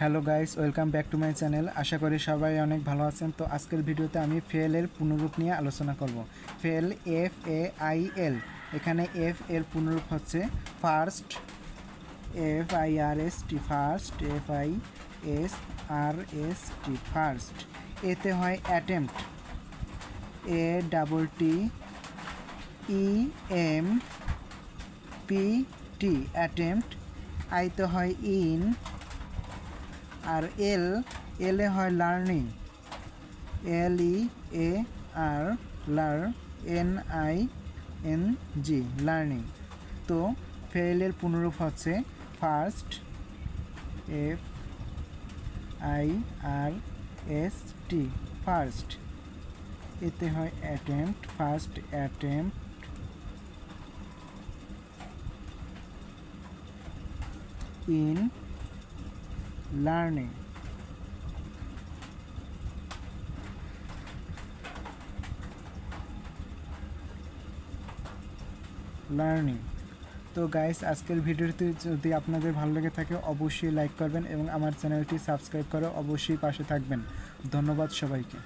Hello guys, welcome back to my channel. আশা করি সবাই অনেক ভালো আছেন। তো আজকের ভিডিওতে আমি ফেলের পুনরূপ নিয়ে আলোচনা করব। ফেল FAIL, এখানে এফ এর পুনরূপ হচ্ছে first, FIRST first, FISRST first. এতে হয় অ্যাটেম্পট, ATTEMPT অ্যাটেম্পট। আইতে হয় ইন, আর এলে হয় লার্নিং, LEAR LARNING লার্নিং। তো ফেলের পুনরূপ হচ্ছে ফার্স্ট, FIRST ফার্স্ট। এতে হয় attempt, first attempt in learning. তো গাইস, আজকের ভিডিওটি যদি আপনাদের ভালো লেগে থাকে অবশ্যই লাইক করবেন এবং আমার চ্যানেলটি সাবস্ক্রাইব করে অবশ্যই পাশে থাকবেন। ধন্যবাদ সবাইকে।